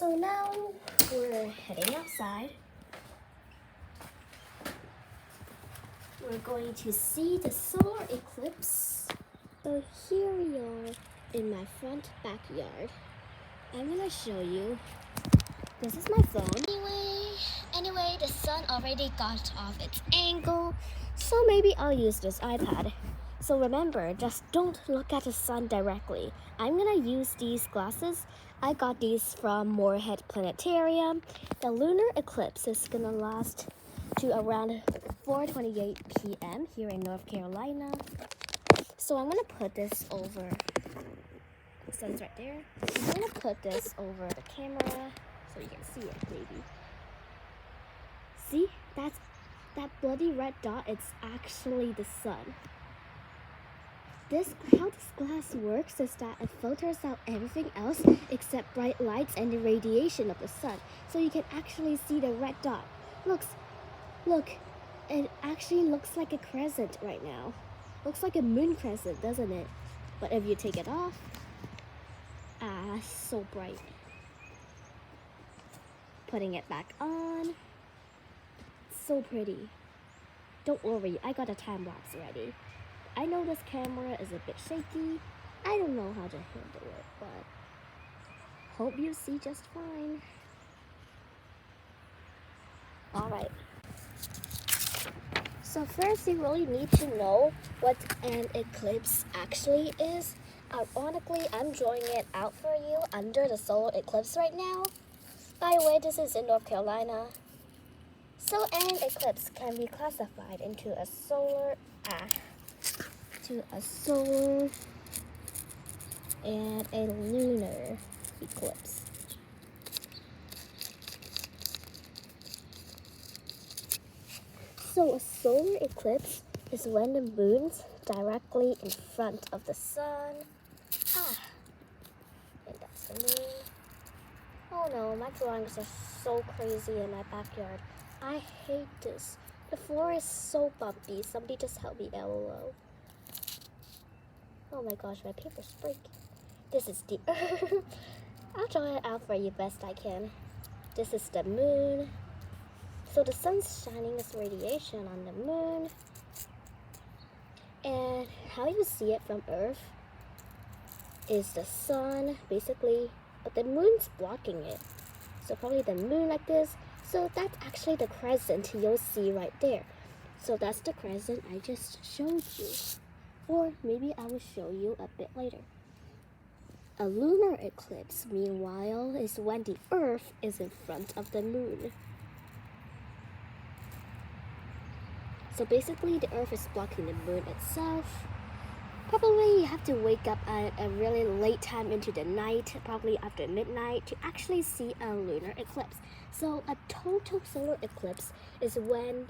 So now we're heading outside. We're going to see the solar eclipse. So here we are in my front backyard. I'm gonna show you. This is my phone. Anyway, the sun already got off its angle, so maybe I'll use this iPad. So remember, just don't look at the sun directly. I'm gonna use these glasses. I got these from Moorhead Planetarium. The lunar eclipse is gonna last to around 4:28 p.m. here in North Carolina. So I'm gonna put this over. The sun's right there. I'm gonna put this over the camera so you can see it, maybe. See, that bloody red dot. It's actually the sun. How this glass works is that it filters out everything else except bright lights and the radiation of the sun. So you can actually see the red dot. Look, it actually looks like a crescent right now. Looks like a moon crescent, doesn't it? But if you take it off, so bright. Putting it back on, so pretty. Don't worry, I got a time lapse ready. I know this camera is a bit shaky. I don't know how to handle it, but hope you see just fine. Alright. So first you really need to know what an eclipse actually is. Ironically, I'm drawing it out for you under the solar eclipse right now. By the way, this is in North Carolina. So an eclipse can be classified into a solar and a lunar eclipse. So a solar eclipse is when the moon's directly in front of the sun. And that's the moon. Oh no, my drawings are so crazy in my backyard. I hate this. The floor is so bumpy. Somebody just help me, LOL. Oh my gosh, my paper's breaking. This is the Earth. I'll draw it out for you best I can. This is the moon. So the sun's shining its radiation on the moon. And how you see it from Earth is the sun, basically, but the moon's blocking it. So probably the moon like this. So that's actually the crescent you'll see right there. So that's the crescent I just showed you. Or maybe I will show you a bit later. A lunar eclipse, meanwhile, is when the Earth is in front of the moon. So basically, the Earth is blocking the moon itself. Probably you have to wake up at a really late time into the night, probably after midnight, to actually see a lunar eclipse. So a total solar eclipse is when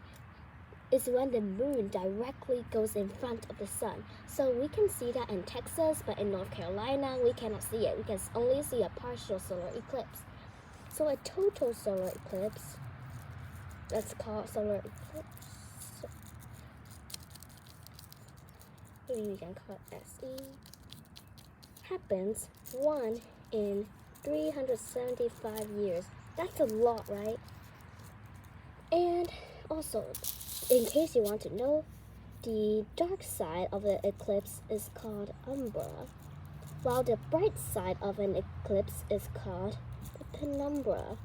the moon directly goes in front of the sun. So we can see that in Texas, but in North Carolina, we cannot see it. We can only see a partial solar eclipse. So a total solar eclipse, that's called solar eclipse. Maybe we can call it SE. Happens 1 in 375 years. That's a lot, right? And also, in case you want to know, the dark side of the eclipse is called umbra, while the bright side of an eclipse is called the penumbra.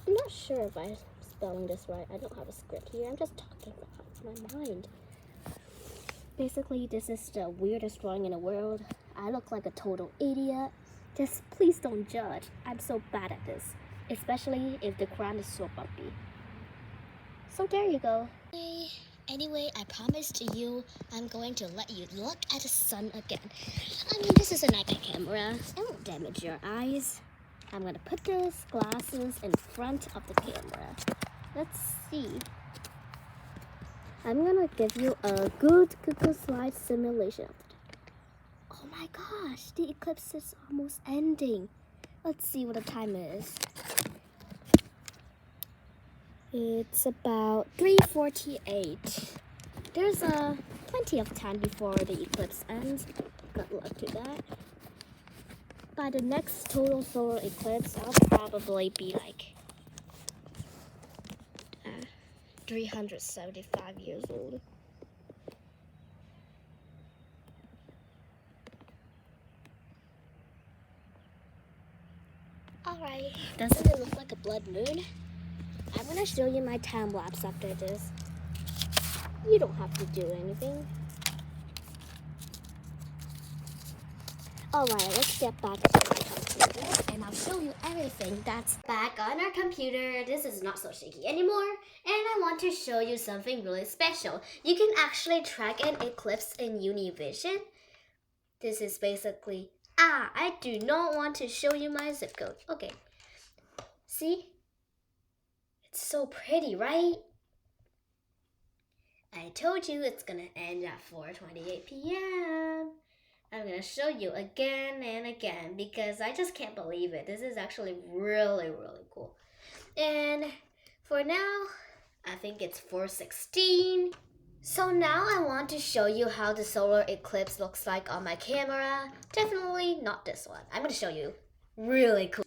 I'm not sure if I'm spelling this right. I don't have a script here. I'm just talking about my mind. Basically, this is the weirdest drawing in the world. I look like a total idiot. Just please don't judge. I'm so bad at this, especially if the ground is so bumpy. So there you go. Anyway, I promised you I'm going to let you look at the sun again. I mean, this is an iPad camera. It won't damage your eyes. I'm gonna put these glasses in front of the camera. Let's see. I'm gonna give you a good Google Slide simulation. Oh my gosh, the eclipse is almost ending. Let's see what the time is. It's about 3:48. There's plenty of time before the eclipse ends. Good luck to that. by the next total solar eclipse, I'll probably be like 375 years old. Alright, doesn't it look like a blood moon? I'm gonna show you my time lapse after this. You don't have to do anything. Alright, let's get back to my computer and I'll show you everything that's back on our computer. This is not so shaky anymore. And I want to show you something really special. You can actually track an eclipse in Univision. This is basically, I do not want to show you my zip code. Okay. See? It's so pretty, right? I told you it's gonna end at 4:28 p.m. I'm gonna show you again and again because I just can't believe it. This is actually really, really cool. And for now, I think it's 4:16. So now I want to show you how the solar eclipse looks like on my camera. Definitely not this one. I'm gonna show you really cool.